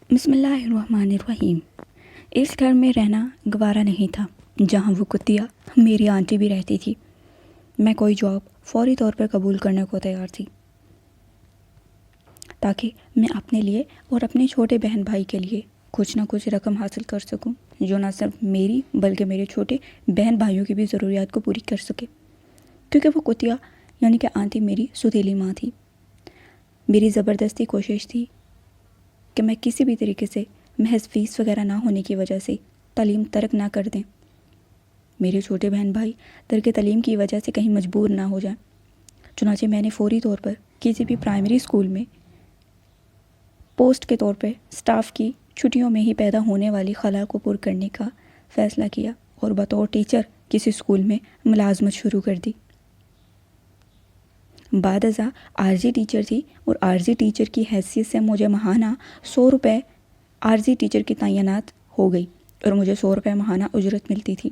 بسم اللہ الرحمن الرحیم۔ اس گھر میں رہنا گوارا نہیں تھا جہاں وہ کتیا میری آنٹی بھی رہتی تھی۔ میں کوئی جاب فوری طور پر قبول کرنے کو تیار تھی تاکہ میں اپنے لیے اور اپنے چھوٹے بہن بھائی کے لیے کچھ نہ کچھ رقم حاصل کر سکوں جو نہ صرف میری بلکہ میرے چھوٹے بہن بھائیوں کی بھی ضروریات کو پوری کر سکے، کیونکہ وہ کتیا یعنی کہ آنٹی میری سوتیلی ماں تھی۔ میری زبردستی کوشش تھی کہ میں کسی بھی طریقے سے محض فیس وغیرہ نہ ہونے کی وجہ سے تعلیم ترک نہ کر دیں، میرے چھوٹے بہن بھائی ترک تعلیم کی وجہ سے کہیں مجبور نہ ہو جائیں۔ چنانچہ میں نے فوری طور پر کسی بھی پرائمری اسکول میں پوسٹ کے طور پہ سٹاف کی چھٹیوں میں ہی پیدا ہونے والی خلا کو پر کرنے کا فیصلہ کیا اور بطور ٹیچر کسی اسکول میں ملازمت شروع کر دی۔ بعد ازاں عارضی ٹیچر تھی اور عارضی ٹیچر کی حیثیت سے مجھے ماہانہ 100 روپے عارضی ٹیچر کی تعینات ہو گئی اور مجھے 100 روپے ماہانہ اجرت ملتی تھی۔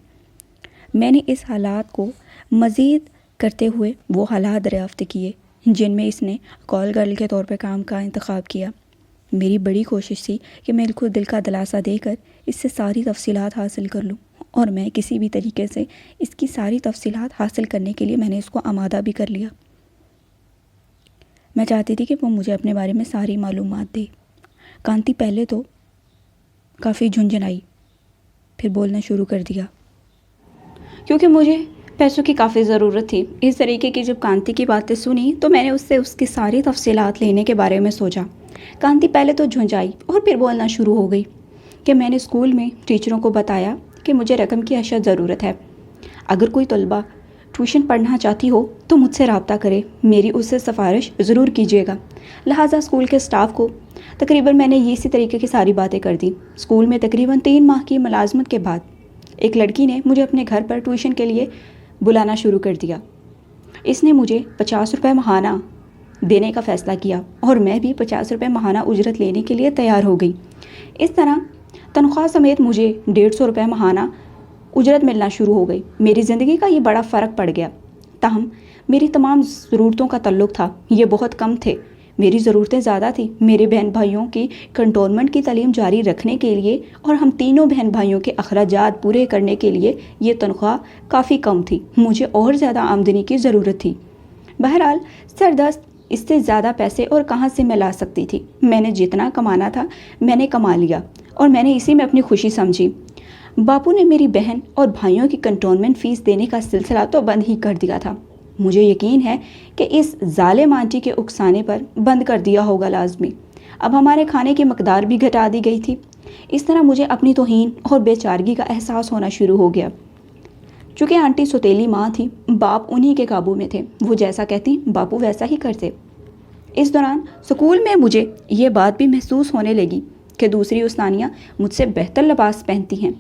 میں نے اس حالات کو مزید کرتے ہوئے وہ حالات دریافت کیے جن میں اس نے کال گرل کے طور پر کام کا انتخاب کیا۔ میری بڑی کوشش تھی کہ میں کو دل کا دلاسا دے کر اس سے ساری تفصیلات حاصل کر لوں، اور میں کسی بھی طریقے سے اس کی ساری تفصیلات حاصل کرنے کے لیے میں نے اس کو آمادہ بھی کر لیا۔ میں چاہتی تھی کہ وہ مجھے اپنے بارے میں ساری معلومات دے۔ کانتی پہلے تو کافی جھنجھنائی، پھر بولنا شروع کر دیا کیونکہ مجھے پیسوں کی کافی ضرورت تھی۔ اس طریقے کی جب کانتی کی باتیں سنی تو میں نے اس سے اس کی ساری تفصیلات لینے کے بارے میں سوچا۔ کانتی پہلے تو جھنجھائی اور پھر بولنا شروع ہو گئی کہ میں نے اسکول میں ٹیچروں کو بتایا کہ مجھے رقم کی اشد ضرورت ہے، اگر کوئی طلبہ ٹیوشن پڑھنا چاہتی ہو تو مجھ سے رابطہ کرے، میری اس سے سفارش ضرور کیجیے گا۔ لہٰذا اسکول کے اسٹاف کو تقریباً میں نے اسی طریقے کی ساری باتیں کر دی۔ اسکول میں تقریباً 3 ماہ کی ملازمت کے بعد ایک لڑکی نے مجھے اپنے گھر پر ٹیوشن کے لیے بلانا شروع کر دیا۔ اس نے مجھے 50 روپے ماہانہ دینے کا فیصلہ کیا اور میں بھی 50 روپے ماہانہ اجرت لینے کے لیے تیار ہو گئی۔ اس طرح تنخواہ سمیت مجھے 150 روپے ماہانہ اجرت ملنا شروع ہو گئی۔ میری زندگی کا یہ بڑا فرق پڑ گیا۔ تاہم میری تمام ضرورتوں کا تعلق تھا یہ بہت کم تھے، میری ضرورتیں زیادہ تھیں۔ میرے بہن بھائیوں کی کنٹونمنٹ کی تعلیم جاری رکھنے کے لیے اور ہم تینوں بہن بھائیوں کے اخراجات پورے کرنے کے لیے یہ تنخواہ کافی کم تھی، مجھے اور زیادہ آمدنی کی ضرورت تھی۔ بہرحال سردست اس سے زیادہ پیسے اور کہاں سے میں لا سکتی تھی؟ میں نے جتنا کمانا تھا میں نے کما لیا اور میں نے اسی میں اپنی خوشی سمجھی۔ باپو نے میری بہن اور بھائیوں کی کنٹونمنٹ فیس دینے کا سلسلہ تو بند ہی کر دیا تھا۔ مجھے یقین ہے کہ اس ظالم آنٹی کے اکسانے پر بند کر دیا ہوگا لازمی۔ اب ہمارے کھانے کی مقدار بھی گھٹا دی گئی تھی۔ اس طرح مجھے اپنی توہین اور بے چارگی کا احساس ہونا شروع ہو گیا۔ چونکہ آنٹی سوتیلی ماں تھی، باپ انہی کے قابو میں تھے، وہ جیسا کہتی باپو ویسا ہی کرتے۔ اس دوران اسکول میں مجھے یہ بات بھی محسوس ہونے لگی کہ دوسری استانیاں مجھ سے بہتر لباس پہنتی ہیں،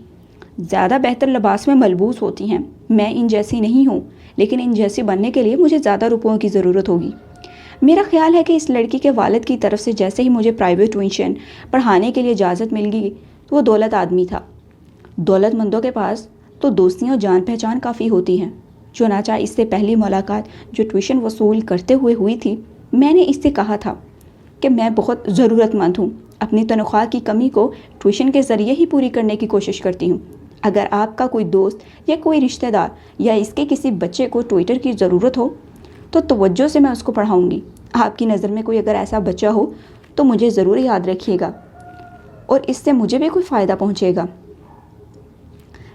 زیادہ بہتر لباس میں ملبوس ہوتی ہیں۔ میں ان جیسی نہیں ہوں، لیکن ان جیسی بننے کے لیے مجھے زیادہ روپوں کی ضرورت ہوگی۔ میرا خیال ہے کہ اس لڑکی کے والد کی طرف سے جیسے ہی مجھے پرائیویٹ ٹیوشن پڑھانے کے لیے اجازت مل گئی تو وہ دولت آدمی تھا۔ دولت مندوں کے پاس تو دوستیاں اور جان پہچان کافی ہوتی ہیں۔ چنانچہ اس سے پہلی ملاقات جو ٹیوشن وصول کرتے ہوئے ہوئی تھی، میں نے اس سے کہا تھا کہ میں بہت ضرورت مند ہوں، اپنی تنخواہ کی کمی کو ٹیوشن کے ذریعے ہی پوری کرنے کی کوشش کرتی ہوں۔ اگر آپ کا کوئی دوست یا کوئی رشتہ دار یا اس کے کسی بچے کو ٹویٹر کی ضرورت ہو تو توجہ سے میں اس کو پڑھاؤں گی۔ آپ کی نظر میں کوئی اگر ایسا بچہ ہو تو مجھے ضرور یاد رکھیے گا اور اس سے مجھے بھی کوئی فائدہ پہنچے گا۔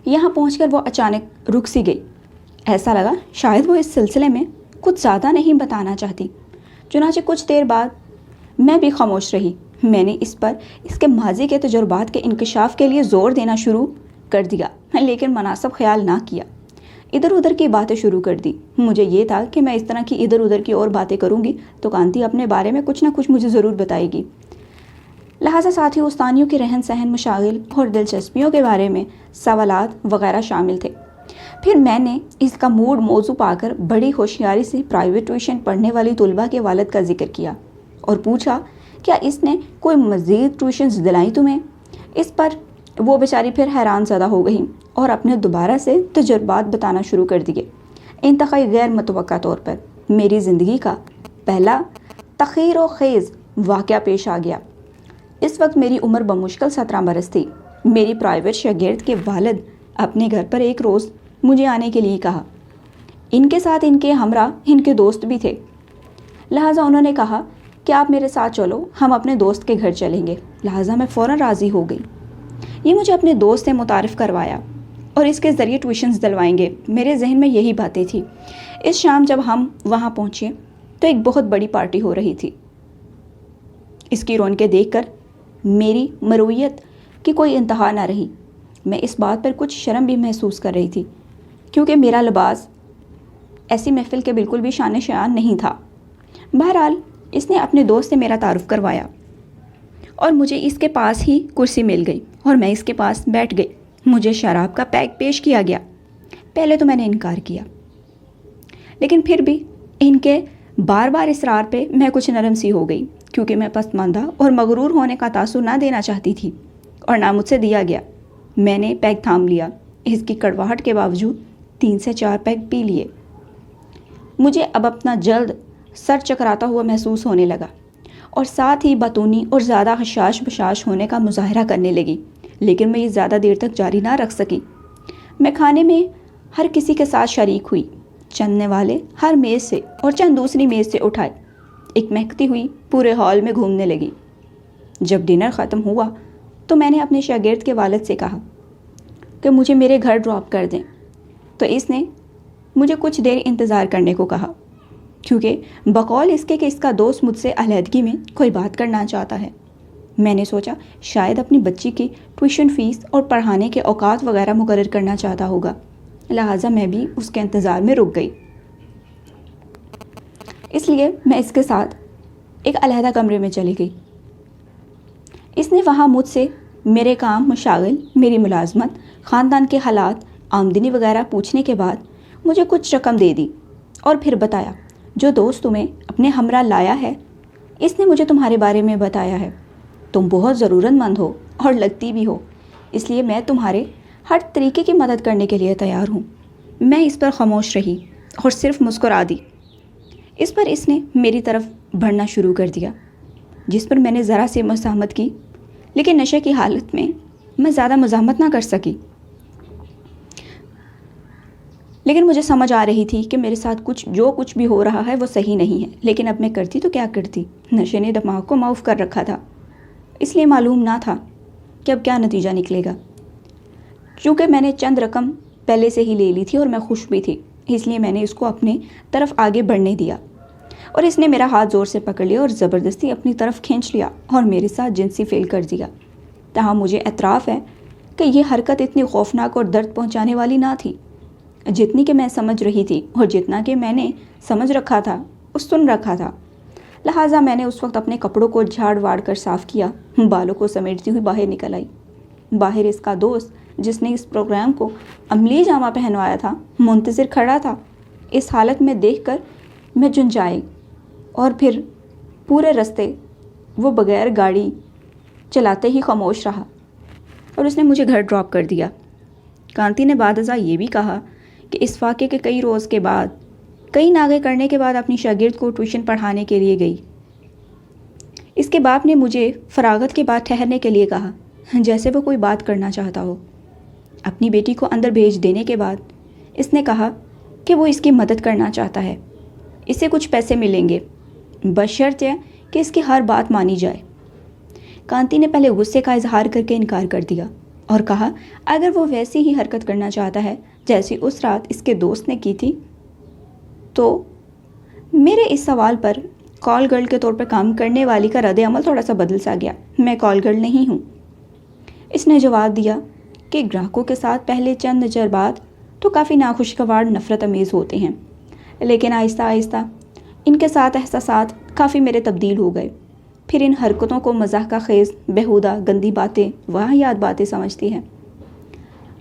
یہاں پہنچ کر وہ اچانک رک سی گئی۔ ایسا لگا شاید وہ اس سلسلے میں کچھ زیادہ نہیں بتانا چاہتی۔ چنانچہ کچھ دیر بعد میں بھی خاموش رہی۔ میں نے اس پر اس کے ماضی کے تجربات کے انکشاف کے لیے زور دینا شروع کر دیا، لیکن مناسب خیال نہ کیا۔ ادھر ادھر کی باتیں شروع کر دی۔ مجھے یہ تھا کہ میں اس طرح کی ادھر ادھر کی اور باتیں کروں گی تو کانتی اپنے بارے میں کچھ نہ کچھ مجھے ضرور بتائے گی۔ لہٰذا ساتھی استانیوں کے رہن سہن، مشاغل اور دلچسپیوں کے بارے میں سوالات وغیرہ شامل تھے۔ پھر میں نے اس کا موضوع پا کر بڑی ہوشیاری سے پرائیویٹ ٹیوشن پڑھنے والی طلبہ کے والد کا ذکر کیا اور پوچھا کیا اس نے کوئی مزید ٹیوشنز دلائیں تمہیں؟ اس پر وہ بیچاری پھر حیران زدہ ہو گئی اور اپنے دوبارہ سے تجربات بتانا شروع کر دیے۔ انتہائی غیر متوقع طور پر میری زندگی کا پہلا تخیر و خیز واقعہ پیش آ گیا۔ اس وقت میری عمر بمشکل 17 برس تھی۔ میری پرائیویٹ شاگرد کے والد اپنے گھر پر ایک روز مجھے آنے کے لیے کہا۔ ان کے ساتھ ان کے ہمراہ ان کے دوست بھی تھے، لہٰذا انہوں نے کہا کہ آپ میرے ساتھ چلو، ہم اپنے دوست کے گھر چلیں گے۔ لہٰذا میں فوراً راضی ہو گئی۔ یہ مجھے اپنے دوست سے متعارف کروایا اور اس کے ذریعے ٹیوشنز دلوائیں گے۔ میرے ذہن میں یہی باتیں تھیں۔ اس شام جب ہم وہاں پہنچے تو ایک بہت بڑی پارٹی ہو رہی تھی۔ اس کی رونقیں دیکھ کر میری مرویت کی کوئی انتہا نہ رہی۔ میں اس بات پر کچھ شرم بھی محسوس کر رہی تھی کیونکہ میرا لباس ایسی محفل کے بالکل بھی شان شایان نہیں تھا۔ بہرحال اس نے اپنے دوست سے میرا تعارف کروایا اور مجھے اس کے پاس ہی کرسی مل گئی اور میں اس کے پاس بیٹھ گئی۔ مجھے شراب کا پیک پیش کیا گیا۔ پہلے تو میں نے انکار کیا، لیکن پھر بھی ان کے بار بار اصرار پہ میں کچھ نرم سی ہو گئی کیونکہ میں پسماندہ اور مغرور ہونے کا تاثر نہ دینا چاہتی تھی اور نہ مجھ سے دیا گیا۔ میں نے پیک تھام لیا۔ اس کی کڑواہٹ کے باوجود 3 سے 4 پیک پی لیے۔ مجھے اب اپنا جلد سر چکراتا ہوا محسوس ہونے لگا اور ساتھ ہی بطونی اور زیادہ حشاش بشاش ہونے کا مظاہرہ کرنے لگی، لیکن میں یہ زیادہ دیر تک جاری نہ رکھ سکی۔ میں کھانے میں ہر کسی کے ساتھ شریک ہوئی۔ چند والے ہر میز سے اور چند دوسری میز سے اٹھائے، ایک مہکتی ہوئی پورے ہال میں گھومنے لگی۔ جب ڈنر ختم ہوا تو میں نے اپنے شاگرد کے والد سے کہا کہ مجھے میرے گھر ڈراپ کر دیں، تو اس نے مجھے کچھ دیر انتظار کرنے کو کہا کیونکہ بقول اس کے کہ اس کا دوست مجھ سے علیحدگی میں کوئی بات کرنا چاہتا ہے۔ میں نے سوچا شاید اپنی بچی کی ٹیوشن فیس اور پڑھانے کے اوقات وغیرہ مقرر کرنا چاہتا ہوگا، لہٰذا میں بھی اس کے انتظار میں رک گئی۔ اس لیے میں اس کے ساتھ ایک علیحدہ کمرے میں چلی گئی۔ اس نے وہاں مجھ سے میرے کام، مشاغل، میری ملازمت، خاندان کے حالات، آمدنی وغیرہ پوچھنے کے بعد مجھے کچھ رقم دے دی اور پھر بتایا جو دوست تمہیں اپنے ہمراہ لایا ہے اس نے مجھے تمہارے بارے میں بتایا ہے۔ تم بہت ضرورت مند ہو اور لگتی بھی ہو، اس لیے میں تمہارے ہر طریقے کی مدد کرنے کے لیے تیار ہوں۔ میں اس پر خاموش رہی اور صرف مسکرا دی۔ اس پر اس نے میری طرف بڑھنا شروع کر دیا، جس پر میں نے ذرا سی مزاحمت کی، لیکن نشے کی حالت میں زیادہ مزاحمت نہ کر سکی۔ لیکن مجھے سمجھ آ رہی تھی کہ میرے ساتھ جو کچھ بھی ہو رہا ہے وہ صحیح نہیں ہے، لیکن اب میں کرتی تو کیا کرتی؟ نشے نے دماغ کو معاف کر رکھا تھا، اس لیے معلوم نہ تھا کہ اب کیا نتیجہ نکلے گا۔ چونکہ میں نے چند رقم پہلے سے ہی لے لی تھی اور میں خوش بھی تھی، اس لیے میں نے اس کو اپنے طرف آگے بڑھنے دیا اور اس نے میرا ہاتھ زور سے پکڑ لیا اور زبردستی اپنی طرف کھینچ لیا اور میرے ساتھ جنسی فعل کر دیا۔ تاہم مجھے اعتراف ہے کہ یہ حرکت اتنی خوفناک اور درد پہنچانے والی نہ تھی جتنی کہ میں سمجھ رہی تھی اور جتنا کہ میں نے سمجھ رکھا تھا اور سن رکھا تھا۔ لہٰذا میں نے اس وقت اپنے کپڑوں کو جھاڑ واڑ کر صاف کیا، بالوں کو سمیٹتی ہوئی باہر نکل آئی۔ باہر اس کا دوست جس نے اس پروگرام کو عملی جامہ پہنوایا تھا منتظر کھڑا تھا۔ اس حالت میں دیکھ کر میں جھنجھائی اور پھر پورے رستے وہ بغیر گاڑی چلاتے ہی خاموش رہا اور اس نے مجھے گھر ڈراپ کر دیا۔ کانتی نے بعد ازاں یہ بھی کہا کہ اس واقعے کے کئی روز کے بعد، کئی ناغے کرنے کے بعد اپنی شاگرد کو ٹیوشن پڑھانے کے لیے گئی۔ اس کے باپ نے مجھے فراغت کے بعد ٹھہرنے کے لیے کہا، جیسے وہ کوئی بات کرنا چاہتا ہو۔ اپنی بیٹی کو اندر بھیج دینے کے بعد اس نے کہا کہ وہ اس کی مدد کرنا چاہتا ہے، اسے کچھ پیسے ملیں گے، بشرط ہے کہ اس کی ہر بات مانی جائے۔ کانتی نے پہلے غصے کا اظہار کر کے انکار کر دیا اور کہا اگر وہ ویسی ہی حرکت کرنا چاہتا ہے جیسی اس رات اس کے دوست نے کی تھی تو میرے اس سوال پر کال گرل کے طور پر کام کرنے والی کا رد عمل تھوڑا سا بدل سا گیا۔ میں کال گرل نہیں ہوں، اس نے جواب دیا کہ گراہکوں کے ساتھ پہلے چند تجربات تو کافی ناخوشگوار نفرت امیز ہوتے ہیں، لیکن آہستہ آہستہ ان کے ساتھ احساسات کافی میرے تبدیل ہو گئے۔ پھر ان حرکتوں کو مزاح کا خیز، بیہودہ، گندی باتیں، واہیات باتیں سمجھتی ہے۔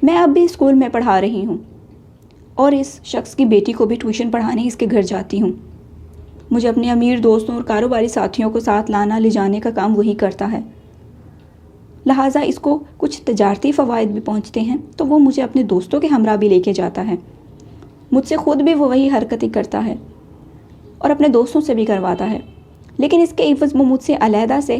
میں اب بھی اسکول میں پڑھا رہی ہوں اور اس شخص کی بیٹی کو بھی ٹیوشن پڑھانے اس کے گھر جاتی ہوں۔ مجھے اپنے امیر دوستوں اور کاروباری ساتھیوں کو ساتھ لانا لے جانے کا کام وہی کرتا ہے، لہٰذا اس کو کچھ تجارتی فوائد بھی پہنچتے ہیں تو وہ مجھے اپنے دوستوں کے ہمراہ بھی لے کے جاتا ہے۔ مجھ سے خود بھی وہ وہی حرکتیں کرتا ہے اور اپنے دوستوں سے بھی کرواتا ہے، لیکن اس کے عوض وہ مجھ سے علیحدہ سے